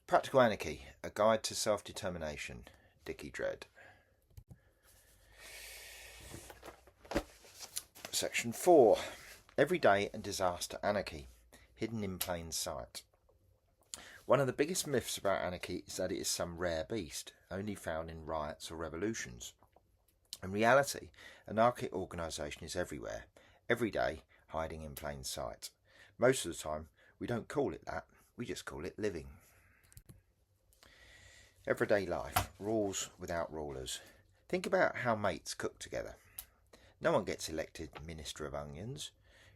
Practical Anarchy, A Guide to Self-Determination, Dicky. Section 4. Everyday and Disaster Anarchy, Hidden in Plain Sight. One of the biggest myths about anarchy is that it is some rare beast, only found in riots or revolutions. In reality, anarchic organisation is everywhere, every day, hiding in plain sight. Most of the time, we don't call it that, we just call it living. Everyday life, rules without rulers. Think about how mates cook together. No one gets elected Minister of Onions.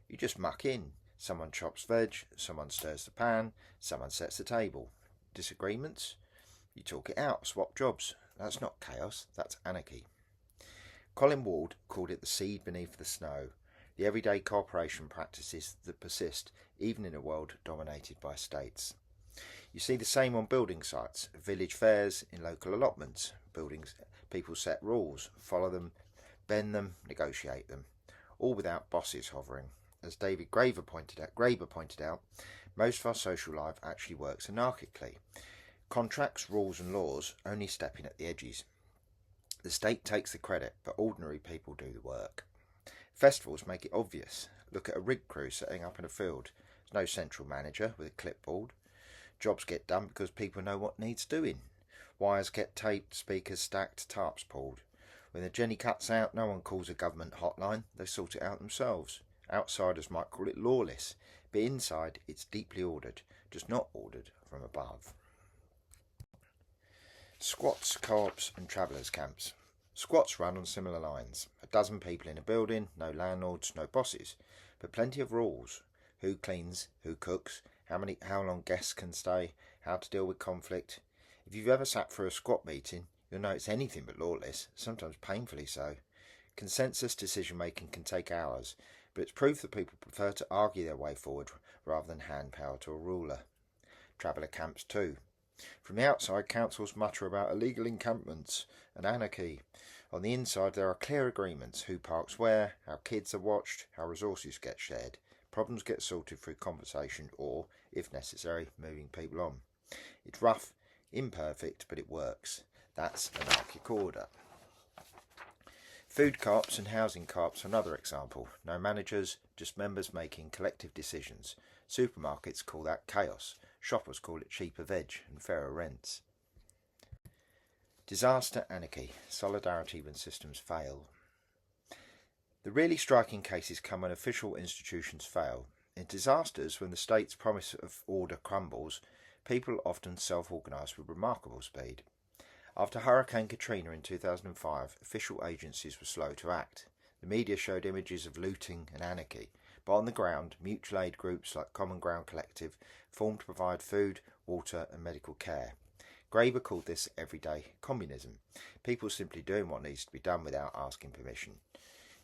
You just muck in. Someone chops veg, someone stirs the pan, someone sets the table. Disagreements? You talk it out, swap jobs. That's not chaos, that's anarchy. Colin Ward called it the seed beneath the snow, the everyday cooperation practices that persist even in a world dominated by states. You see the same on building sites, village fairs, in local allotments. Buildings, people set rules, follow them, bend them, negotiate them, all without bosses hovering. As David Graeber pointed out, most of our social life actually works anarchically. Contracts, rules and laws only stepping at the edges. The state takes the credit, but ordinary people do the work. Festivals make it obvious. Look at a rig crew setting up in a field. There's no central manager with a clipboard. Jobs get done because people know what needs doing. Wires get taped, speakers stacked, tarps pulled. When the Jenny cuts out, no one calls a government hotline. They sort it out themselves. Outsiders might call it lawless, but inside it's deeply ordered, just not ordered from above. Squats, co-ops and travellers' camps. Squats run on similar lines. A dozen people in a building, no landlords, no bosses, but plenty of rules. Who cleans, who cooks, how long guests can stay, how to deal with conflict. If you've ever sat for a squat meeting, you'll know it's anything but lawless, sometimes painfully so. Consensus decision-making can take hours, but it's proof that people prefer to argue their way forward rather than hand power to a ruler. Traveller camps too. From the outside, councils mutter about illegal encampments and anarchy. On the inside, there are clear agreements: who parks where, how kids are watched, how resources get shared. Problems get sorted through conversation or, if necessary, moving people on. It's rough, imperfect, but it works. That's anarchic order. Food co-ops and housing co-ops are another example. No managers, just members making collective decisions. Supermarkets call that chaos. Shoppers call it cheaper veg and fairer rents. Disaster anarchy, solidarity when systems fail. The really striking cases come when official institutions fail. In disasters, when the state's promise of order crumbles, people often self-organise with remarkable speed. After Hurricane Katrina in 2005, official agencies were slow to act. The media showed images of looting and anarchy, but on the ground, mutual aid groups like Common Ground Collective formed to provide food, water and medical care. Graeber called this everyday communism, people simply doing what needs to be done without asking permission.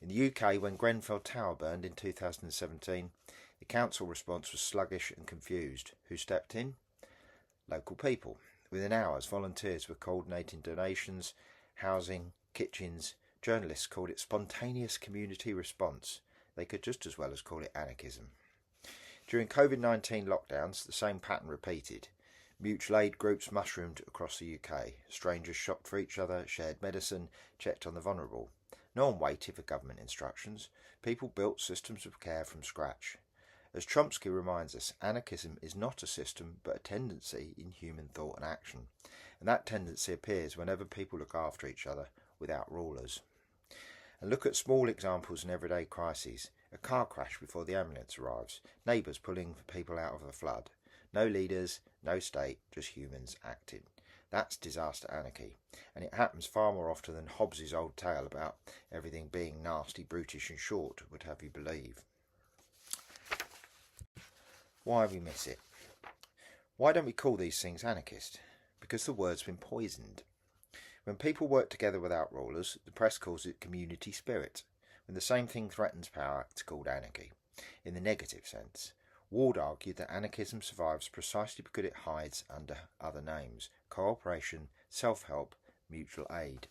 In the UK, when Grenfell Tower burned in 2017, the council response was sluggish and confused. Who stepped in? Local people. Within hours, volunteers were coordinating donations, housing, kitchens. Journalists called it spontaneous community response. They could just as well as call it anarchism. During COVID-19 lockdowns, the same pattern repeated. Mutual aid groups mushroomed across the UK. Strangers shopped for each other, shared medicine, checked on the vulnerable. No one waited for government instructions. People built systems of care from scratch. As Chomsky reminds us, anarchism is not a system but a tendency in human thought and action. And that tendency appears whenever people look after each other without rulers. And look at small examples in everyday crises. A car crash before the ambulance arrives. Neighbours pulling people out of a flood. No leaders, no state, just humans acting. That's disaster anarchy, and it happens far more often than Hobbes's old tale about everything being nasty, brutish and short would have you believe. Why we miss it? Why don't we call these things anarchist? Because the word's been poisoned. When people work together without rulers, the press calls it community spirit. When the same thing threatens power, it's called anarchy, in the negative sense. Ward argued that anarchism survives precisely because it hides under other names: cooperation, self-help, mutual aid.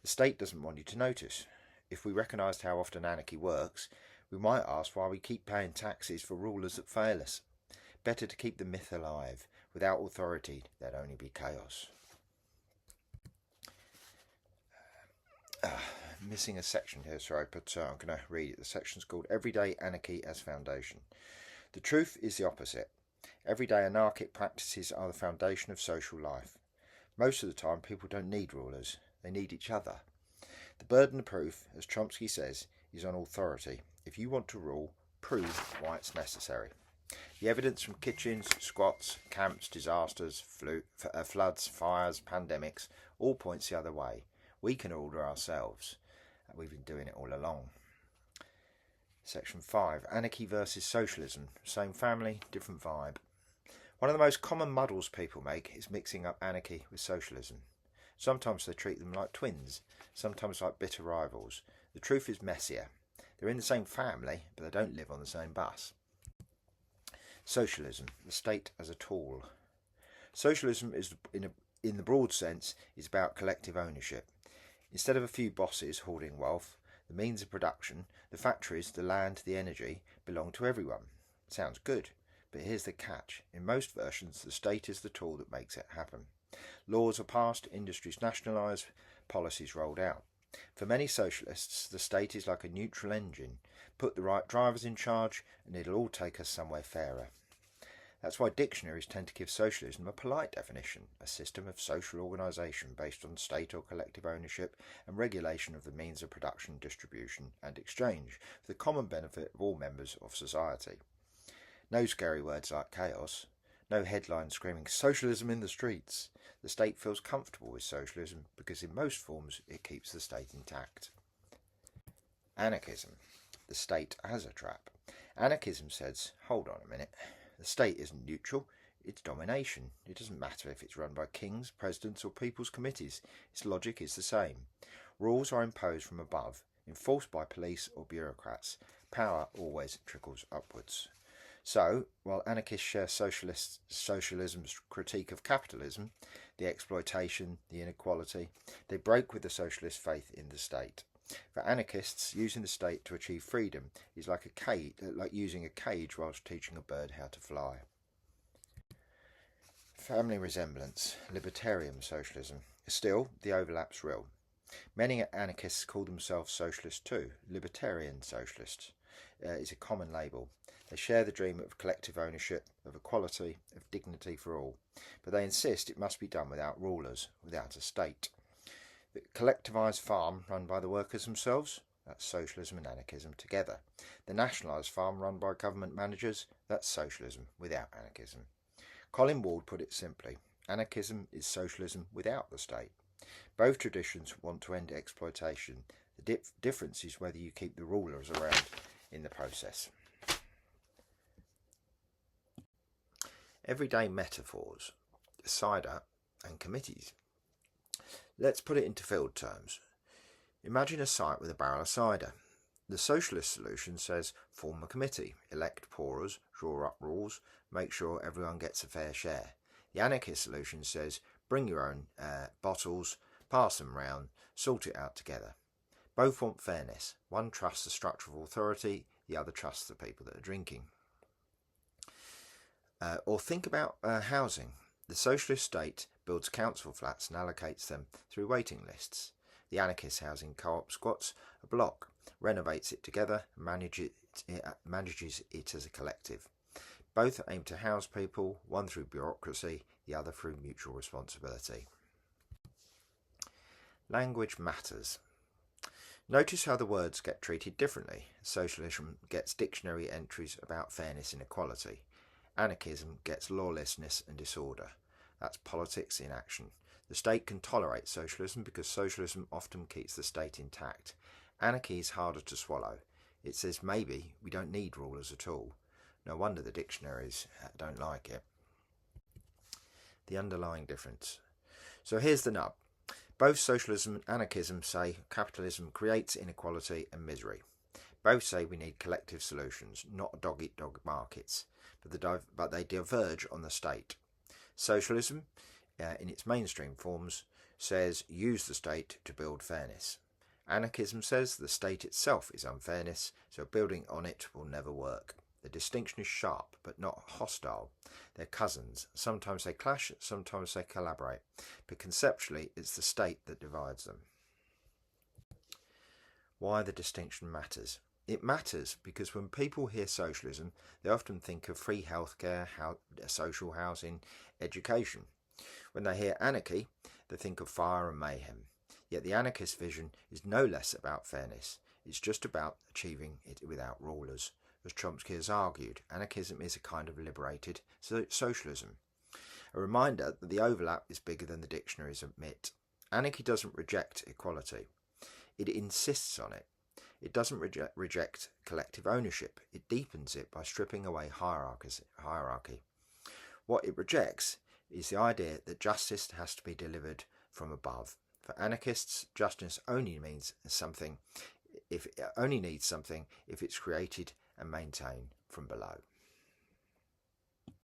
The state doesn't want you to notice. If we recognised how often anarchy works, we might ask why we keep paying taxes for rulers that fail us. Better to keep the myth alive. Without authority, there'd only be chaos. Missing a section here, sorry, but I'm going to read it. The section's called Everyday Anarchy as Foundation. The truth is the opposite. Everyday anarchic practices are the foundation of social life. Most of the time, people don't need rulers. They need each other. The burden of proof, as Chomsky says, is on authority. If you want to rule, prove why it's necessary. The evidence from kitchens, squats, camps, disasters, floods, fires, pandemics, all points the other way. We can order ourselves. We've been doing it all along. Section 5. Anarchy versus Socialism. Same family, different vibe. One of the most common muddles people make is mixing up anarchy with socialism. Sometimes they treat them like twins, sometimes like bitter rivals. The truth is messier. They're in the same family, but they don't live on the same bus. Socialism, the state as a tool. Socialism is, in the broad sense, is about collective ownership. Instead of a few bosses hoarding wealth, the means of production, the factories, the land, the energy, belong to everyone. Sounds good, but here's the catch. In most versions, the state is the tool that makes it happen. Laws are passed, industries nationalised, policies rolled out. For many socialists, the state is like a neutral engine. Put the right drivers in charge and it'll all take us somewhere fairer. That's why dictionaries tend to give socialism a polite definition, a system of social organisation based on state or collective ownership and regulation of the means of production, distribution and exchange for the common benefit of all members of society. No scary words like chaos. No headlines screaming socialism in the streets. The state feels comfortable with socialism because in most forms it keeps the state intact. Anarchism. The state as a trap. Anarchism says, hold on a minute. The state isn't neutral, it's domination. It doesn't matter if it's run by kings, presidents or people's committees. Its logic is the same. Rules are imposed from above, enforced by police or bureaucrats. Power always trickles upwards. So, while anarchists share socialism's critique of capitalism, the exploitation, the inequality, they break with the socialist faith in the state. For anarchists, using the state to achieve freedom is like using a cage whilst teaching a bird how to fly. Family resemblance, libertarian socialism. Still, the overlap's real. Many anarchists call themselves socialists too. Libertarian socialists is a common label. They share the dream of collective ownership, of equality, of dignity for all, but they insist it must be done without rulers, without a state. The collectivised farm run by the workers themselves, that's socialism and anarchism together. The nationalised farm run by government managers, that's socialism without anarchism. Colin Ward put it simply, anarchism is socialism without the state. Both traditions want to end exploitation. The difference is whether you keep the rulers around in the process. Everyday metaphors, cider and committees. Let's put it into field terms. Imagine a site with a barrel of cider. The socialist solution says form a committee, elect pourers, draw up rules, make sure everyone gets a fair share. The anarchist solution says bring your own bottles, pass them round, sort it out together. Both want fairness. One trusts the structure of authority, the other trusts the people that are drinking. Or think about housing. The socialist state builds council flats and allocates them through waiting lists. The anarchist housing co-op squats a block, renovates it together and manages it as a collective. Both aim to house people, one through bureaucracy, the other through mutual responsibility. Language matters. Notice how the words get treated differently. Socialism gets dictionary entries about fairness and equality. Anarchism gets lawlessness and disorder. That's politics in action. The state can tolerate socialism because socialism often keeps the state intact. Anarchy is harder to swallow. It says maybe we don't need rulers at all. No wonder the dictionaries don't like it. The underlying difference. So here's the nub. Both socialism and anarchism say capitalism creates inequality and misery. Both say we need collective solutions, not dog-eat-dog markets, but they diverge on the state. Socialism, in its mainstream forms, says use the state to build fairness. Anarchism says the state itself is unfairness, so building on it will never work. The distinction is sharp but not hostile. They're cousins. Sometimes they clash, sometimes they collaborate, but conceptually it's the state that divides them. Why the distinction matters. It matters because when people hear socialism, they often think of free healthcare, social housing, education. When they hear anarchy, they think of fire and mayhem. Yet the anarchist vision is no less about fairness. It's just about achieving it without rulers. As Chomsky has argued, anarchism is a kind of liberated socialism. A reminder that the overlap is bigger than the dictionaries admit. Anarchy doesn't reject equality. It insists on it. It doesn't reject collective ownership. It deepens it by stripping away hierarchy. What it rejects is the idea that justice has to be delivered from above. For anarchists, justice only needs something if it's created and maintained from below.